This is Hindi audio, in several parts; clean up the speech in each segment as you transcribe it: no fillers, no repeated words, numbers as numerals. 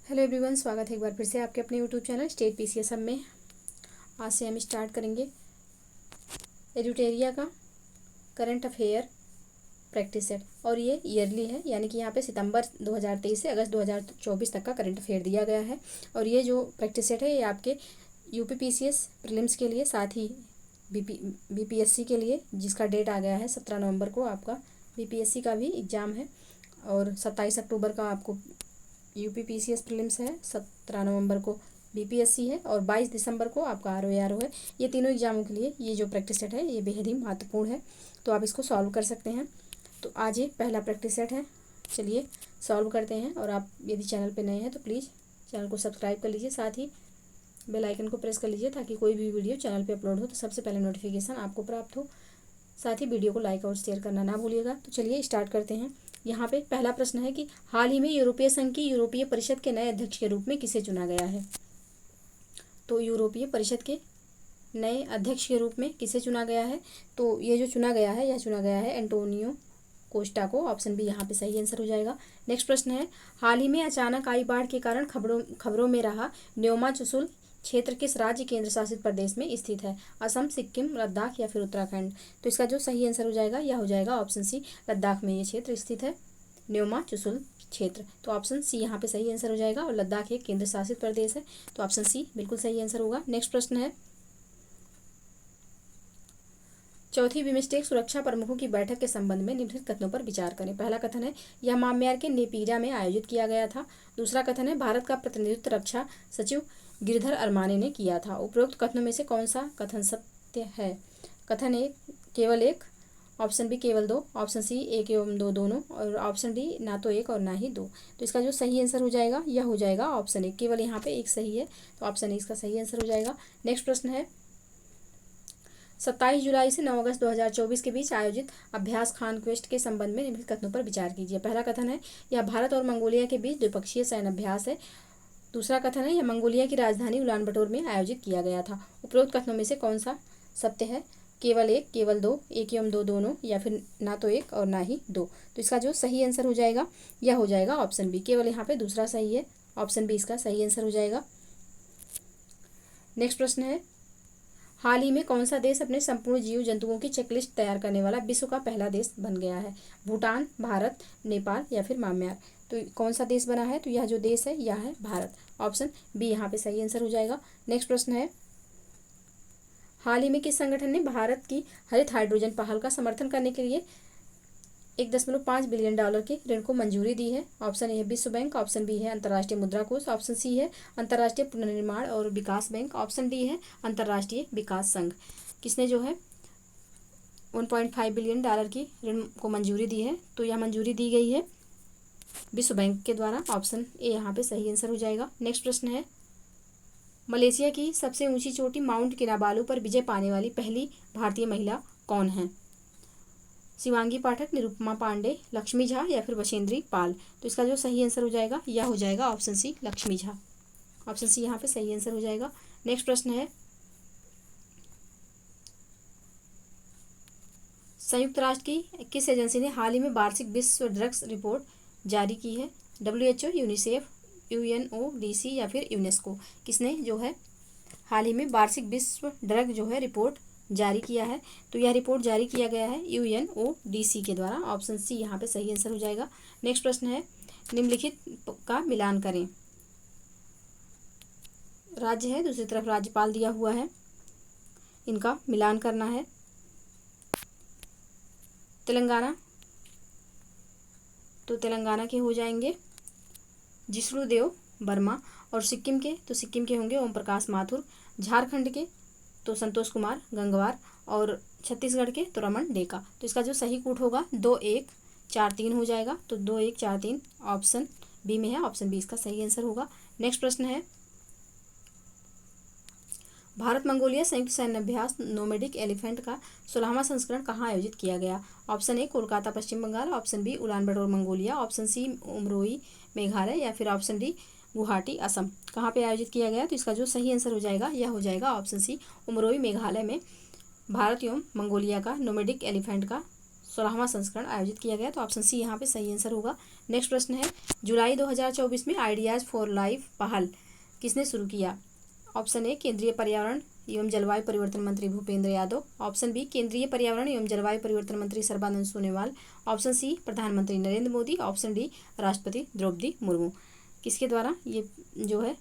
हेलो एवरीवन, स्वागत है एक बार फिर से आपके अपने यूट्यूब चैनल स्टेट पीसीएस सब में। आज से हम स्टार्ट करेंगे एडुटेरिया का करंट अफेयर प्रैक्टिस सेट। और ये ईयरली है, यानी कि यहाँ पे सितंबर 2023 से अगस्त 2024 तक का करंट अफेयर दिया गया है। और ये जो प्रैक्टिस सेट है ये आपके यूपी पीसीएस प्रीलिम्स के लिए, साथ ही बीपीएससी के लिए, जिसका डेट आ गया है 17 नवंबर को आपका बीपीएससी का भी एग्ज़ाम है। और 27 अक्टूबर का आपको यूपी पीसीएस प्रीलिम्स है, 17 नवंबर को बीपीएससी है और 22 दिसंबर को आपका आरओआरओ है। ये तीनों एग्जामों के लिए ये जो प्रैक्टिस सेट है ये बेहद ही महत्वपूर्ण है, तो आप इसको सॉल्व कर सकते हैं। तो आज ये पहला प्रैक्टिस सेट है, चलिए सॉल्व करते हैं। और आप यदि चैनल पर नए हैं तो प्लीज़ चैनल को सब्सक्राइब कर लीजिए, साथ ही बेल आइकन को प्रेस कर लीजिए ताकि कोई भी वीडियो चैनल पर अपलोड हो तो सबसे पहले नोटिफिकेशन आपको प्राप्त हो। साथ ही वीडियो को लाइक और शेयर करना ना भूलिएगा। तो चलिए स्टार्ट करते हैं। यहाँ पे पहला प्रश्न है कि हाल ही में यूरोपीय संघ की यूरोपीय परिषद के नए अध्यक्ष के रूप में किसे चुना गया है। तो यूरोपीय परिषद के नए अध्यक्ष के रूप में किसे चुना गया है, तो ये जो चुना गया है यह चुना गया है एंटोनियो कोस्टा को। ऑप्शन बी यहाँ पे सही आंसर हो जाएगा। नेक्स्ट प्रश्न है, हाल ही में अचानक आई बाढ़ के कारण खबरों में रहा न्योमा चुशुल क्षेत्र किस राज्य केंद्र शासित प्रदेश में स्थित है। असम, सिक्किम, लद्दाख या फिर उत्तराखंड। तो इसका जो सही आंसर हो जाएगा यह हो जाएगा ऑप्शन सी, लद्दाख में ये क्षेत्र स्थित है, न्योमा चुशुल क्षेत्र। तो ऑप्शन सी यहाँ पे सही आंसर हो जाएगा। और लद्दाख एक केंद्र शासित प्रदेश है, तो ऑप्शन सी बिल्कुल सही आंसर होगा। नेक्स्ट प्रश्न है, चौथी बिम्स्टेक सुरक्षा प्रमुखों की बैठक के संबंध में निम्नलिखित कथनों पर विचार करें। पहला कथन है, यह म्यांमार के नेपीरा में आयोजित किया गया था। दूसरा कथन है, भारत का प्रतिनिधित्व रक्षा सचिव गिरधर अरमाने ने किया था। उपरोक्त कथनों में से कौन सा कथन सत्य है। कथन ए केवल एक, ऑप्शन बी केवल दो, ऑप्शन सी एक एवं दो दोनों, और ऑप्शन डी ना तो एक और ना ही दो। तो इसका जो सही आंसर हो जाएगा यह हो जाएगा ऑप्शन ए, केवल यहाँ पे एक सही है, तो ऑप्शन ए इसका सही आंसर हो जाएगा। नेक्स्ट प्रश्न है, 27 जुलाई से 9 अगस्त 2024 के बीच आयोजित अभ्यास खान क्वेस्ट के संबंध में निम्नलिखित कथनों पर विचार कीजिए। पहला कथन है, यह भारत और मंगोलिया के बीच द्विपक्षीय सैन्य अभ्यास है। दूसरा कथन है, यह मंगोलिया की राजधानी उलान बटोर में आयोजित किया गया था। उपरोक्त कथनों में से कौन सा सत्य है। केवल एक, केवल दो, एक एवं दो दोनों, या फिर ना तो एक और ना ही दो। तो इसका जो सही आंसर हो जाएगा यह हो जाएगा ऑप्शन बी, केवल यहाँ पे दूसरा सही है, ऑप्शन बी इसका सही आंसर हो जाएगा। नेक्स्ट प्रश्न है, हाल ही में कौन सा देश अपने संपूर्ण जीव जंतुओं की चेकलिस्ट तैयार करने वाला विश्व का पहला देश बन गया है। भूटान, भारत, नेपाल या फिर म्यांमार। तो कौन सा देश बना है, तो यह जो देश है यह है भारत, ऑप्शन बी यहाँ पे सही आंसर हो जाएगा। नेक्स्ट प्रश्न है, हाल ही में किस संगठन ने भारत की हरित हाइड्रोजन पहल का समर्थन करने के लिए $1.5 बिलियन के ऋण को मंजूरी दी है। ऑप्शन ए है विश्व बैंक, ऑप्शन बी है अंतर्राष्ट्रीय मुद्रा कोष, ऑप्शन सी है अंतर्राष्ट्रीय पुनर्निर्माण और विकास बैंक, ऑप्शन डी है अंतर्राष्ट्रीय विकास संघ। किसने जो है $1.5 बिलियन की ऋण को मंजूरी दी है, तो यह मंजूरी दी गई है विश्व बैंक के द्वारा। ऑप्शन ए यहाँ पे सही आंसर हो जाएगा। नेक्स्ट प्रश्न है, मलेशिया की सबसे ऊंची चोटी माउंट किनाबालू पर विजय पाने वाली पहली भारतीय महिला कौन है। शिवांगी पाठक, निरुपमा पांडे, लक्ष्मी झा या फिर बछेंद्री पाल। तो इसका जो सही आंसर हो जाएगा यह हो जाएगा option C, Lakshmi Jha. Option C यहाँ पे सही आंसर हो जाएगा। नेक्स्ट प्रश्न है, संयुक्त राष्ट्र की किस एजेंसी ने हाल ही में वार्षिक विश्व ड्रग्स रिपोर्ट जारी की है। WHO, यूनिसेफ, UNODC या फिर यूनेस्को। किसने जो है हाल ही में वार्षिक विश्व ड्रग जो है रिपोर्ट जारी किया है, तो यह रिपोर्ट जारी किया गया है UNODC के द्वारा। ऑप्शन सी यहाँ पे सही आंसर हो जाएगा। नेक्स्ट प्रश्न है, निम्नलिखित का मिलान करें। राज्य है, दूसरी तरफ राज्यपाल दिया हुआ है, इनका मिलान करना है। तेलंगाना, तो तेलंगाना के हो जाएंगे जिष्णुदेव वर्मा, और सिक्किम के, तो सिक्किम के होंगे ओम प्रकाश माथुर। झारखंड के तो संतोष कुमार गंगवार, और छत्तीसगढ़ के तो रमन डेका। तो इसका जो सही कूट होगा 2143 हो जाएगा, तो 2143 ऑप्शन बी में है, ऑप्शन बी इसका सही आंसर होगा। नेक्स्ट प्रश्न है, भारत मंगोलिया संयुक्त सैन्य अभ्यास नोमैडिक एलिफेंट का 16वां संस्करण कहाँ आयोजित किया गया। Option A Kolkata Paschim Bengal, option B Ulaanbaatar Mongolia, option C Umroi Meghalaya या फिर ऑप्शन डी गुवाहाटी असम। कहाँ पे आयोजित किया गया, तो इसका जो सही आंसर हो जाएगा यह हो जाएगा ऑप्शन सी, उमरोई मेघालय में भारत एवं मंगोलिया का नोमैडिक एलिफेंट का 16वां संस्करण आयोजित किया गया, तो ऑप्शन सी यहाँ पे सही आंसर होगा। नेक्स्ट प्रश्न है, जुलाई 2024 में आइडियाज़ फॉर लाइफ पहल किसने शुरू किया? ऑप्शन ए केंद्रीय पर्यावरण एवं जलवायु परिवर्तन मंत्री भूपेंद्र यादव, ऑप्शन बी केंद्रीय पर्यावरण एवं जलवायु परिवर्तन मंत्री सर्बानंद सोनोवाल, ऑप्शन सी प्रधानमंत्री नरेंद्र मोदी, ऑप्शन डी राष्ट्रपति द्रौपदी मुर्मू। किसके द्वारा ये जो है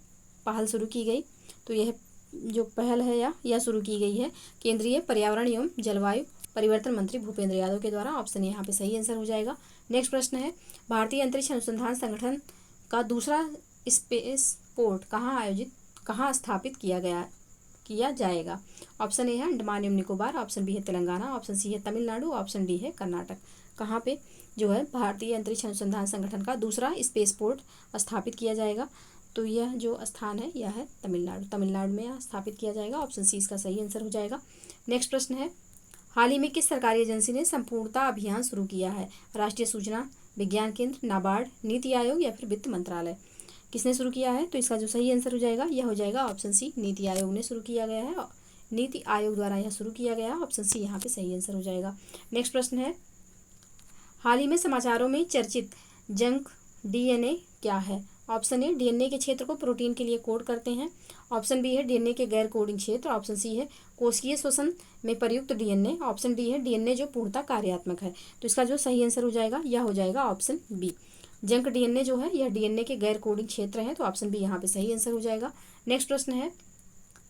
पहल शुरू की गई? तो यह जो पहल है या शुरू की गई है केंद्रीय पर्यावरण एवं जलवायु परिवर्तन मंत्री भूपेंद्र यादव के द्वारा। ऑप्शन यहाँ पे सही आंसर हो जाएगा। नेक्स्ट प्रश्न है, भारतीय अंतरिक्ष अनुसंधान संगठन का दूसरा स्पेस पोर्ट कहाँ स्थापित किया जाएगा? ऑप्शन ए है अंडमान एवं निकोबार, ऑप्शन बी है तेलंगाना, ऑप्शन सी है तमिलनाडु, ऑप्शन डी है कर्नाटक। कहाँ पे जो है भारतीय अंतरिक्ष अनुसंधान संगठन का दूसरा स्पेस पोर्ट स्थापित किया जाएगा? तो यह जो स्थान है यह है तमिलनाडु में स्थापित किया जाएगा। ऑप्शन सी इसका सही आंसर हो जाएगा। नेक्स्ट प्रश्न है, हाल ही में किस सरकारी एजेंसी ने संपूर्णता अभियान शुरू किया है? राष्ट्रीय सूचना विज्ञान केंद्र, नाबार्ड, नीति आयोग या फिर वित्त मंत्रालय? किसने शुरू किया है? तो इसका जो सही आंसर हो जाएगा यह हो जाएगा ऑप्शन सी, नीति आयोग ने शुरू किया गया है। नीति आयोग द्वारा यह शुरू किया गया है। ऑप्शन सी यहाँ पे सही आंसर हो जाएगा। नेक्स्ट प्रश्न है, हाल ही में समाचारों में चर्चित जंक डीएनए क्या है? ऑप्शन ए डीएनए के क्षेत्र को प्रोटीन के लिए कोड करते हैं, ऑप्शन बी है डीएनए के गैर कोडिंग क्षेत्र, ऑप्शन सी है कोशिकीय श्वसन में प्रयुक्त डीएनए, ऑप्शन डी है डीएनए जो पूर्णतः कार्यात्मक है। तो इसका जो सही आंसर हो जाएगा यह हो जाएगा ऑप्शन बी, जंक डीएनए जो है यह डीएनए के गैर कोडिंग क्षेत्र है। तो ऑप्शन बी यहाँ पे सही आंसर हो जाएगा। नेक्स्ट प्रश्न है,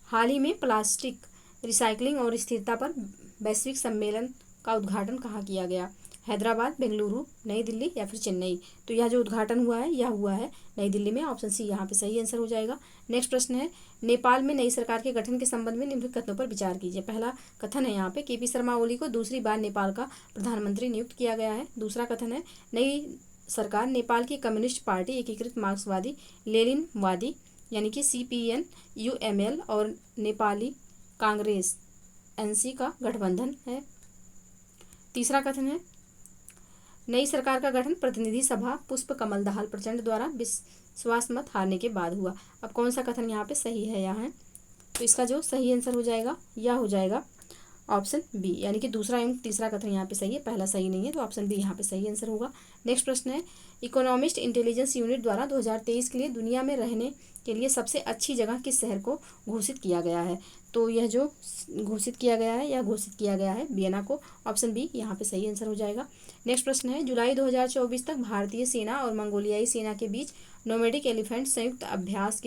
हाल ही में प्लास्टिक रिसाइकलिंग और स्थिरता पर वैश्विक सम्मेलन का उद्घाटन कहाँ किया गया? हैदराबाद, बेंगलुरु, नई दिल्ली या फिर चेन्नई? तो यह जो उद्घाटन हुआ है यह हुआ है नई दिल्ली में। ऑप्शन सी यहाँ पे सही आंसर हो जाएगा। नेक्स्ट प्रश्न है, नेपाल में नई सरकार के गठन के संबंध में निम्नलिखित कथनों पर विचार कीजिए। पहला कथन है यहाँ पे केपी शर्मा ओली को दूसरी बार नेपाल का प्रधानमंत्री नियुक्त किया गया है। दूसरा कथन है, नई सरकार नेपाल की कम्युनिस्ट पार्टी एकीकृत मार्क्सवादी लेनिनवादी यानी कि CPN-UML और नेपाली कांग्रेस NC का गठबंधन है। तीसरा कथन है, नई सरकार का गठन प्रतिनिधि सभा पुष्प कमल दाहाल प्रचंड द्वारा विश्वास मत हारने के बाद हुआ। अब कौन सा कथन यहाँ पे सही है यहाँ? तो इसका जो सही आंसर हो जाएगा यह हो जाएगा ऑप्शन बी, यानी कि दूसरा एवं तीसरा कथन यहाँ पे सही है, पहला सही नहीं है। तो ऑप्शन बी यहाँ पे सही आंसर होगा। नेक्स्ट प्रश्न है, इकोनॉमिस्ट इंटेलिजेंस यूनिट द्वारा 2023 के लिए दुनिया में रहने के लिए सबसे अच्छी जगह किस शहर को घोषित किया गया है? तो यह जो घोषित किया गया है वियना को। ऑप्शन बी यहाँ पे सही आंसर हो जाएगा। नेक्स्ट प्रश्न है, जुलाई 2024 तक भारतीय सेना और मंगोलियाई सेना के बीच नोमैडिक एलिफेंट संयुक्त अभ्यास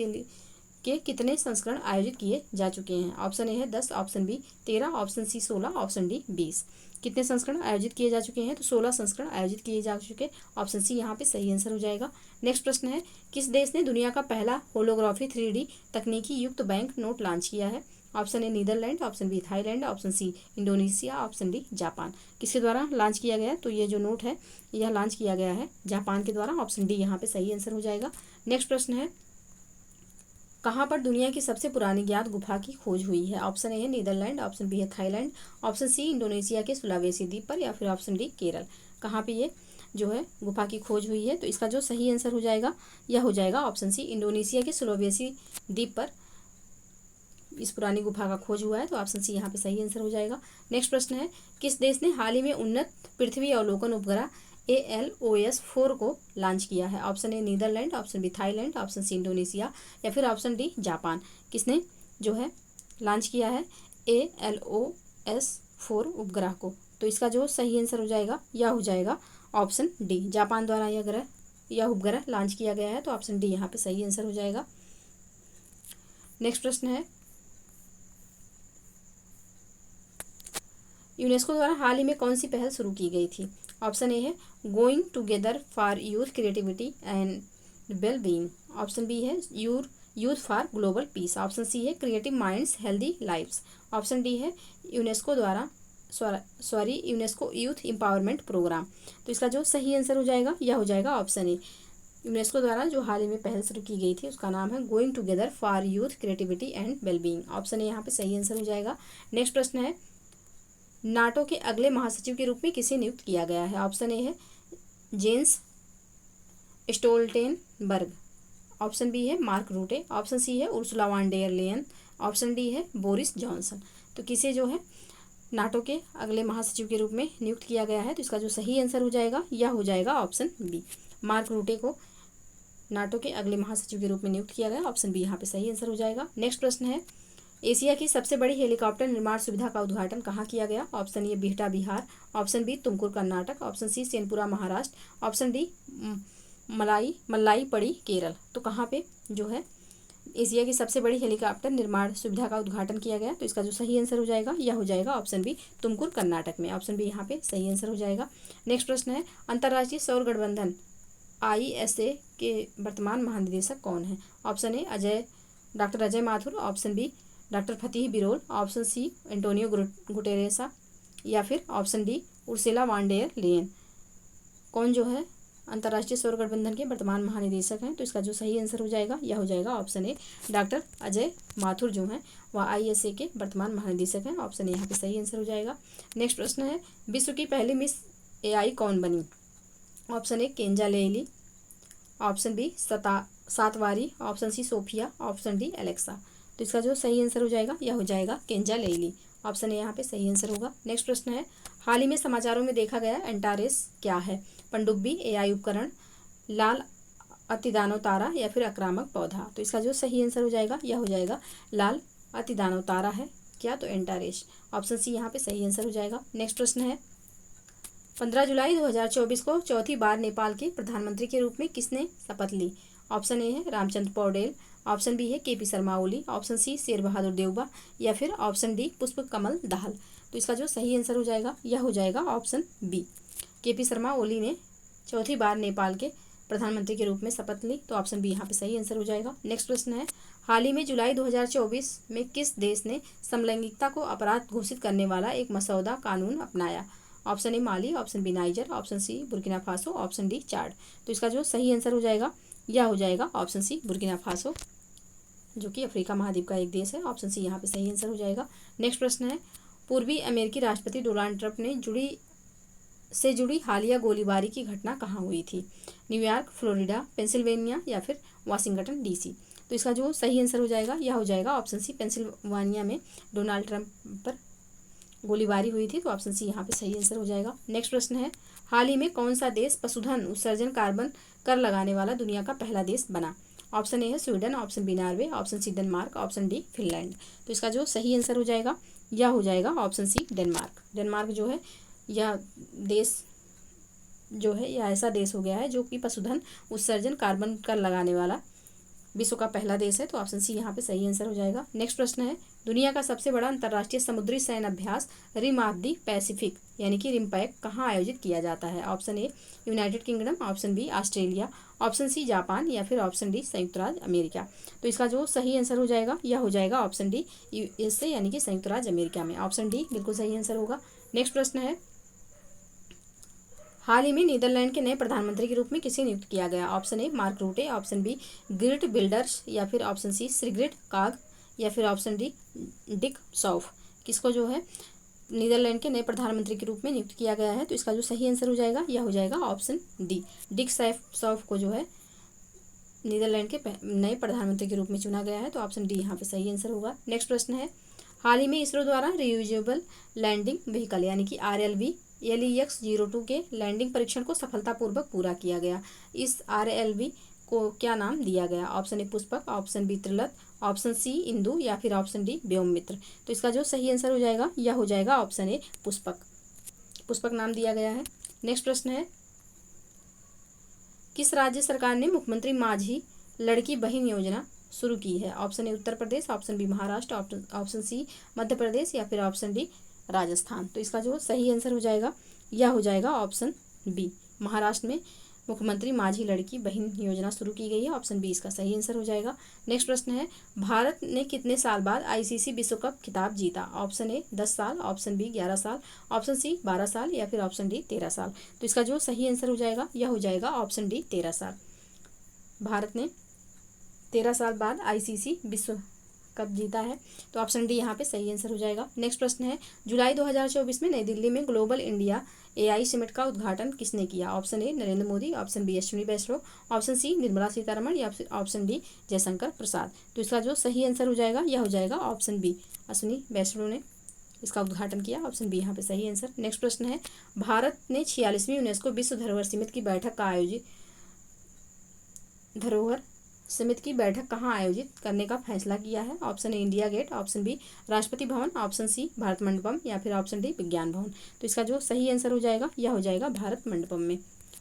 के कितने संस्करण आयोजित किए जा चुके हैं? ऑप्शन ए है 10, option B 13, option C 16, option D 20। कितने संस्करण आयोजित किए जा चुके हैं? तो 16 संस्करण आयोजित किए जा चुके। ऑप्शन सी यहाँ पे सही आंसर हो जाएगा। नेक्स्ट प्रश्न है, किस देश ने दुनिया का पहला होलोग्राफी 3D तकनीकी युक्त बैंक नोट लॉन्च किया है? Option A Netherlands, option B Thailand, option C Indonesia, option D Japan. किसके द्वारा लॉन्च किया गया है? तो ये जो नोट है यह लॉन्च किया गया है जापान के द्वारा। ऑप्शन डी यहाँ पे सही आंसर हो जाएगा। नेक्स्ट प्रश्न है, कहाँ पर दुनिया की सबसे पुरानी ज्ञात गुफा की खोज हुई है? ऑप्शन ए है नीदरलैंड, ऑप्शन बी है थाईलैंड, ऑप्शन सी इंडोनेशिया के सुलावेसी द्वीप पर या फिर ऑप्शन डी केरल। कहाँ पे ये जो है गुफा की खोज हुई है? तो इसका जो सही आंसर हो जाएगा यह हो जाएगा ऑप्शन सी, इंडोनेशिया के सुलावेसी द्वीप पर इस पुरानी गुफा का खोज हुआ है। तो ऑप्शन सी यहाँ पे सही आंसर हो जाएगा। नेक्स्ट प्रश्न है, किस देश ने हाल ही में उन्नत पृथ्वी अवलोकन उपग्रह ALOS-4 को लॉन्च किया है? Option A Netherlands, option B Thailand, option C Indonesia या फिर ऑप्शन डी जापान। किसने जो है लॉन्च किया है ALOS-4 उपग्रह को? तो इसका जो सही आंसर हो जाएगा यह हो जाएगा ऑप्शन डी, जापान द्वारा यह उपग्रह लॉन्च किया गया है। तो ऑप्शन डी यहाँ पे सही आंसर हो जाएगा। नेक्स्ट प्रश्न है, यूनेस्को द्वारा हाल ही में कौन सी पहल शुरू की गई थी? ऑप्शन ए है going together for youth creativity and well being, option B है youth for global peace, option C है creative minds healthy lifes, option D है यूनेस्को यूथ एम्पावरमेंट प्रोग्राम। तो इसका जो सही आंसर हो जाएगा यह हो जाएगा ऑप्शन ए, यूनेस्को द्वारा जो हाल ही में पहल शुरू की गई थी उसका नाम है going together for youth creativity and well being. Option A यहाँ पे सही आंसर हो जाएगा। नेक्स्ट प्रश्न है, नाटो के अगले महासचिव के रूप में किसे नियुक्त किया गया है? ऑप्शन ए है जेंस स्टोल्टेनबर्ग, ऑप्शन बी है मार्क रूटे, ऑप्शन सी है Ursula von der Leyen, option D है बोरिस जॉनसन। तो किसे जो है नाटो के अगले महासचिव के रूप में नियुक्त किया गया है? तो इसका जो सही आंसर हो जाएगा यह हो जाएगा ऑप्शन बी। मार्क रूटे को नाटो के अगले महासचिव के रूप में नियुक्त किया गया, ऑप्शन बी यहाँ पे सही आंसर हो जाएगा। नेक्स्ट प्रश्न है, एशिया की सबसे बड़ी हेलीकॉप्टर निर्माण सुविधा का उद्घाटन कहाँ किया गया? Option A Bihta Bihar, option B Tumkur Karnataka, option C Senpura Maharashtra, option D Mallaipadi Kerala. तो कहाँ पे जो है एशिया की सबसे बड़ी हेलीकॉप्टर निर्माण सुविधा का उद्घाटन किया गया? तो इसका जो सही आंसर हो जाएगा यह हो जाएगा ऑप्शन बी तुमकुर कर्नाटक में, ऑप्शन बी यहाँ पे सही आंसर हो जाएगा। नेक्स्ट प्रश्न है, अंतर्राष्ट्रीय सौर गठबंधन ISA के वर्तमान महानिदेशक कौन है? Option A doctor Ajay Mathur, option B doctor Fatih Birol, option C Antonio Guterres, या फिर option D Ursula von der Leyen. कौन जो है अंतर्राष्ट्रीय सौर गठबंधन के वर्तमान महानिदेशक हैं? तो इसका जो सही आंसर हो जाएगा यह हो जाएगा option A doctor Ajay Mathur जो हैं वह ISA के वर्तमान महानिदेशक हैं, ऑप्शन ए यहाँ पे सही आंसर हो जाएगा। नेक्स्ट प्रश्न है, विश्व की पहली मिस AI कौन बनी? Option A Kenza Layli, option B Shatavari, option C Sophia, option D Alexa. तो इसका जो सही आंसर हो जाएगा यह हो जाएगा केंजा लेइली, ऑप्शन ए यहाँ पे सही आंसर होगा। नेक्स्ट प्रश्न है, हाल ही में समाचारों में देखा गया एंटारेस क्या है? पनडुब्बी, AI उपकरण, लाल अतिदानव तारा, या फिर आक्रामक पौधा। तो इसका जो सही आंसर हो जाएगा यह हो जाएगा लाल अतिदानव तारा है क्या? तो एंटारेस, ऑप्शन सी यहाँ पे सही आंसर हो जाएगा। नेक्स्ट प्रश्न है, 15 जुलाई 2024 को चौथी बार नेपाल के प्रधानमंत्री के रूप में किसने शपथ ली? ऑप्शन ए है रामचंद्र पौडेल, ऑप्शन बी है KP Sharma Oli, option C Sher Bahadur Deuba, या फिर ऑप्शन डी पुष्प कमल दाहाल। तो इसका जो सही आंसर हो जाएगा यह हो जाएगा option B, KP Sharma Oli ने चौथी बार नेपाल के प्रधानमंत्री के रूप में शपथ ली। तो ऑप्शन बी यहाँ पे सही आंसर हो जाएगा। नेक्स्ट प्रश्न है, हाल ही में जुलाई 2024 में किस देश ने समलैंगिकता को अपराध घोषित करने वाला एक मसौदा कानून अपनाया? Option A Mali, option B Niger, option C Burkina Faso, option D Chad. तो इसका जो सही आंसर हो जाएगा यह हो जाएगा ऑप्शन सी बुर्किना फासो, जो कि अफ्रीका महाद्वीप का एक देश है, ऑप्शन सी यहाँ पे सही आंसर हो जाएगा। नेक्स्ट प्रश्न है, पूर्वी अमेरिकी राष्ट्रपति डोनाल्ड ट्रंप ने जुड़ी हालिया गोलीबारी की घटना कहाँ हुई थी? न्यूयॉर्क, फ्लोरिडा, पेंसिल्वेनिया, या फिर वाशिंगटन DC। तो इसका जो सही आंसर हो जाएगा यह हो जाएगा ऑप्शन सी पेंसिल्वेनिया में डोनाल्ड ट्रंप पर गोलीबारी हुई थी। तो ऑप्शन सी यहाँ पे सही आंसर हो जाएगा। नेक्स्ट प्रश्न है, हाल ही में कौन सा देश पशुधन उत्सर्जन कार्बन कर लगाने वाला दुनिया का पहला देश बना? ऑप्शन ए है Sweden, option B Norway, option C Denmark, option D Finland. तो इसका जो सही आंसर हो जाएगा यह हो जाएगा ऑप्शन सी डेनमार्क। डेनमार्क जो है यह देश जो है यह ऐसा देश हो गया है जो कि पशुधन उत्सर्जन कार्बन कर लगाने वाला विश्व का पहला देश है। तो ऑप्शन सी यहाँ पे सही आंसर हो जाएगा। नेक्स्ट प्रश्न है, दुनिया का सबसे बड़ा अंतर्राष्ट्रीय समुद्री सैन्य अभ्यास रिम ऑफ द पैसिफिक यानी कि रिमपैक कहाँ आयोजित किया जाता है? Option A United Kingdom, option B Australia, option C Japan, या फिर ऑप्शन डी संयुक्त राज्य अमेरिका। तो इसका जो सही आंसर हो जाएगा यह हो जाएगा ऑप्शन डी USA यानी कि संयुक्त राज्य अमेरिका में, ऑप्शन डी बिल्कुल सही आंसर होगा। नेक्स्ट प्रश्न है, हाल ही में नीदरलैंड के नए प्रधानमंत्री के रूप में किसे नियुक्त किया गया? Option A Mark Rutte, option B Geert Wilders, या फिर ऑप्शन सी सिग्रिड काग, या फिर ऑप्शन डी डिक सौफ। किसको जो है नीदरलैंड के नए प्रधानमंत्री के रूप में नियुक्त किया गया है? तो इसका जो सही आंसर हो जाएगा यह हो जाएगा ऑप्शन डी डिक सौफ को जो है नीदरलैंड के नए प्रधानमंत्री के रूप में चुना गया है। तो ऑप्शन डी यहाँ पे सही आंसर होगा। नेक्स्ट प्रश्न है, हाल ही में इसरो द्वारा रियूजेबल लैंडिंग व्हीकल यानी कि RLV LEX-02 के लैंडिंग परीक्षण को सफलतापूर्वक पूरा किया गया। इस RLV को क्या नाम दिया गया? Option A Pushpak, option B Trilat, option C Indu, या फिर ऑप्शन डी व्योममित्र। तो इसका जो सही आंसर हो जाएगा यह हो जाएगा ऑप्शन ए पुष्पक नाम दिया गया है। नेक्स्ट प्रश्न है, किस राज्य सरकार ने मुख्यमंत्री माझी लड़की बहन योजना शुरू की है? Option A Uttar Pradesh, option B Maharashtra, option C Madhya Pradesh, या फिर ऑप्शन डी राजस्थान। तो इसका जो सही आंसर हो जाएगा यह हो जाएगा ऑप्शन बी महाराष्ट्र में मुख्यमंत्री माझी लड़की बहन योजना शुरू की गई है, ऑप्शन बी इसका सही आंसर हो जाएगा। नेक्स्ट प्रश्न है, भारत ने कितने साल बाद ICC विश्व कप खिताब जीता? ऑप्शन ए 10 साल, ऑप्शन बी 11 साल, ऑप्शन सी 12 साल, या फिर ऑप्शन डी 13 साल। तो इसका जो सही आंसर हो जाएगा यह हो जाएगा ऑप्शन डी 13 साल। भारत ने 13 साल बाद ICC विश्व कप जीता है। तो ऑप्शन डी यहाँ पे सही आंसर हो जाएगा। नेक्स्ट प्रश्न है, जुलाई 2024 में नई दिल्ली में ग्लोबल इंडिया AI समिट का उद्घाटन किसने किया? Option A Narendra Modi, option B Ashwini Vaishnaw, option C Nirmala Sitharaman, या फिर ऑप्शन डी जयशंकर प्रसाद। तो इसका जो सही आंसर हो जाएगा यह हो जाएगा ऑप्शन बी अश्विनी वैष्णव ने इसका उद्घाटन किया। ऑप्शन बी यहाँ पे सही आंसर। नेक्स्ट प्रश्न है, भारत ने 46वीं यूनेस्को विश्व धरोहर समिति की बैठक कहाँ आयोजित करने का फैसला किया है? Option A India Gate, option B Rashtrapati Bhavan, option C Bharat Mandapam या फिर ऑप्शन डी विज्ञान भवन। तो इसका जो सही आंसर हो जाएगा यह हो जाएगा भारत मंडपम में।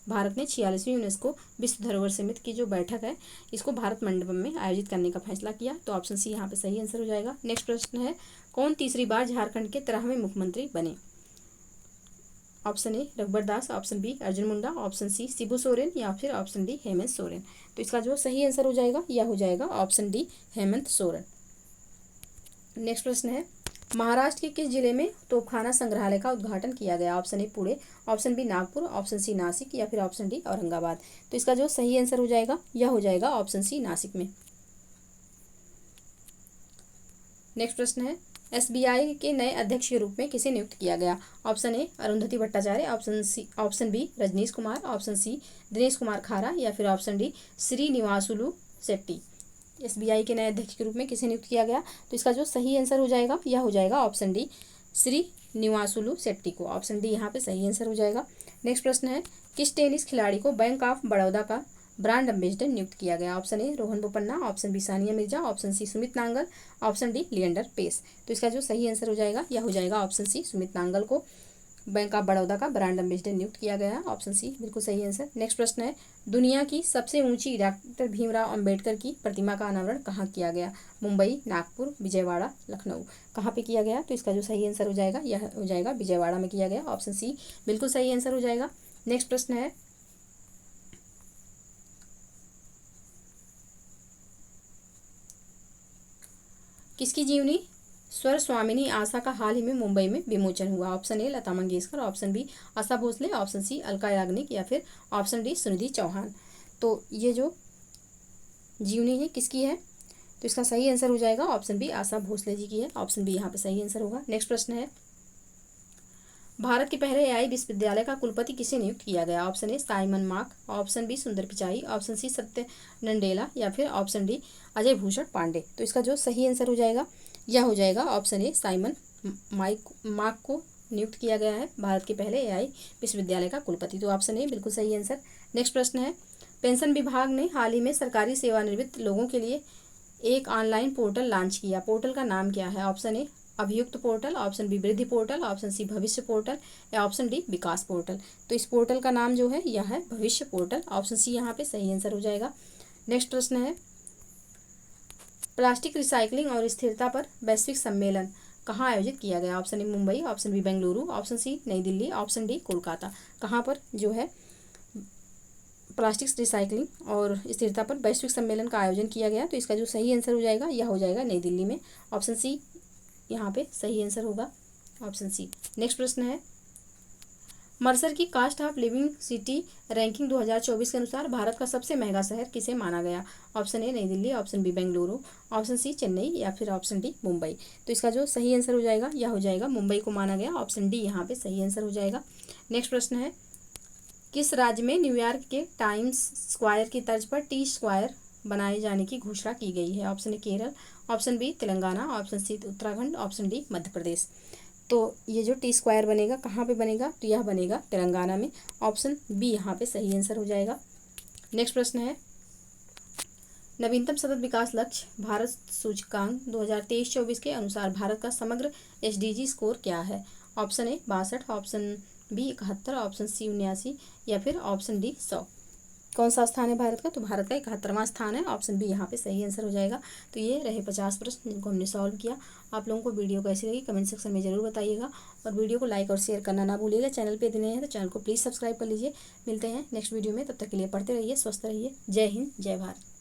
भारत ने 46वीं यूनेस्को विश्व धरोहर समिति की जो बैठक है इसको भारत मंडपम में आयोजित करने का फैसला किया। तो ऑप्शन सी यहाँ पे सही आंसर हो जाएगा। नेक्स्ट प्रश्न है, कौन तीसरी बार झारखंड के 13वें मुख्यमंत्री बने? Option A Raghubar Das, option B Arjun Munda, option C Shibu Soren या फिर ऑप्शन डी हेमंत सोरेन। तो इसका जो सही आंसर हो जाएगा यह हो जाएगा option D Hemant Soren. Next प्रश्न है, महाराष्ट्र के किस जिले में तोपखाना संग्रहालय का उद्घाटन किया गया? Option A Pune, option B Nagpur, option C Nashik या फिर ऑप्शन डी औरंगाबाद। तो इसका जो सही आंसर हो जाएगा यह हो जाएगा ऑप्शन सी नासिक में। नेक्स्ट प्रश्न है, एसबीआई के नए अध्यक्ष के रूप में किसे नियुक्त किया गया? Option A Arundhati Bhattacharya, option B Rajnish Kumar, option C Dinesh Kumar Khara या फिर option D Srinivasulu Shetty. SBI के नए अध्यक्ष के रूप में किसे नियुक्त किया गया? तो इसका जो सही आंसर हो जाएगा यह हो जाएगा ऑप्शन डी श्रीनिवासुलु शेट्टी को। ऑप्शन डी यहाँ पे सही आंसर हो जाएगा। नेक्स्ट प्रश्न है, किस टेनिस खिलाड़ी को बैंक ऑफ बड़ौदा का ब्रांड एम्बेसडर नियुक्त किया गया? Option A Rohan Bopanna, option B Sania Mirza, option C Sumit Nagal, option D Leander Paes. तो इसका जो सही आंसर हो जाएगा यह हो जाएगा ऑप्शन सी सुमित नांगल को बैंक ऑफ बड़ौदा का ब्रांड एम्बेसडर नियुक्त किया गया है। ऑप्शन सी बिल्कुल सही आंसर। नेक्स्ट प्रश्न है, दुनिया की सबसे ऊंची डॉक्टर भीमराव अंबेडकर की प्रतिमा का अनावरण कहाँ किया गया? मुंबई, नागपुर, विजयवाड़ा, लखनऊ। कहाँ पे किया गया? तो इसका जो सही आंसर हो जाएगा यह हो जाएगा विजयवाड़ा में किया गया। ऑप्शन सी बिल्कुल सही आंसर हो जाएगा। नेक्स्ट प्रश्न है, किसकी जीवनी स्वर स्वामिनी आशा का हाल ही में मुंबई में विमोचन हुआ? Option A Lata Mangeshkar, option B Asha Bhosle, option C Alka Yagnik या फिर ऑप्शन डी सुनिधि चौहान। तो ये जो जीवनी है किसकी है? तो इसका सही आंसर हो जाएगा ऑप्शन बी आशा भोसले जी की है। ऑप्शन बी यहाँ पे सही आंसर होगा। नेक्स्ट प्रश्न है, भारत के पहले एआई विश्वविद्यालय का कुलपति किसे नियुक्त किया गया? Option A Simon Mark, option B Sundar Pichai, option C Satya Nadella या फिर ऑप्शन डी अजय भूषण पांडे। तो इसका जो सही आंसर हो जाएगा यह हो जाएगा ऑप्शन ए साइमन मार्क को नियुक्त किया गया है भारत के पहले एआई विश्वविद्यालय का कुलपति। तो ऑप्शन ए बिल्कुल सही आंसर। नेक्स्ट प्रश्न है, पेंशन विभाग ने हाल ही में सरकारी सेवानिवृत्त लोगों के लिए एक ऑनलाइन पोर्टल लॉन्च किया। पोर्टल का नाम क्या है? ऑप्शन ए अभियुक्त पोर्टल, ऑप्शन बी वृद्धि पोर्टल, ऑप्शन सी भविष्य पोर्टल या ऑप्शन डी विकास पोर्टल। तो इस पोर्टल का नाम जो है यह है भविष्य पोर्टल। ऑप्शन सी यहाँ पे सही आंसर हो जाएगा। नेक्स्ट प्रश्न है, प्लास्टिक रिसाइकलिंग और स्थिरता पर वैश्विक सम्मेलन कहाँ आयोजित किया गया? Option A Mumbai, option B Bengaluru, option C Nai Delhi, option D Kolkata. कहाँ पर जो है प्लास्टिक रिसाइकलिंग और स्थिरता पर वैश्विक सम्मेलन का आयोजन किया गया? तो इसका जो सही आंसर हो जाएगा यह हो जाएगा नई दिल्ली में। ऑप्शन सी यहाँ पे सही आंसर होगा, ऑप्शन सी। नेक्स्ट प्रश्न है, मर्सर की cost of living city ranking 2024 के अनुसार भारत का सबसे महंगा शहर किसे माना गया? Option A Nai Delhi, option B Bengaluru, option C Chennai या फिर ऑप्शन डी मुंबई। तो इसका जो सही आंसर हो जाएगा यह हो जाएगा मुंबई को माना गया। ऑप्शन डी यहाँ पे सही आंसर हो जाएगा। नेक्स्ट प्रश्न है, किस राज्य में न्यूयॉर्क के टाइम्स स्क्वायर की तर्ज पर टी स्क्वायर बनाए जाने की घोषणा की गई है? Option A Kerala, option B Telangana, option C Uttarakhand, option D Madhya Pradesh. तो ये जो टी स्क्वायर बनेगा कहाँ पे बनेगा? तो यह बनेगा तेलंगाना में। ऑप्शन बी यहाँ पे सही आंसर हो जाएगा। नेक्स्ट प्रश्न है, नवीनतम सतत विकास लक्ष्य भारत सूचकांक 2023-24 के अनुसार भारत का समग्र SDG स्कोर क्या है? Option A 62, option B 71, option C 79 या फिर ऑप्शन डी 100। कौन सा स्थान है भारत का? तो भारत का 71वां स्थान है। ऑप्शन बी यहाँ पे सही आंसर हो जाएगा। तो ये रहे 50 प्रश्न जिनको हमने सॉल्व किया। आप लोगों को वीडियो कैसी लगी कमेंट सेक्शन में जरूर बताइएगा और वीडियो को लाइक और शेयर करना ना भूलिएगा। चैनल पे नए हैं तो चैनल को प्लीज़ सब्सक्राइब कर लीजिए। मिलते हैं नेक्स्ट वीडियो में, तब तक के लिए पढ़ते रहिए, स्वस्थ रहिए। जय हिंद, जय भारत।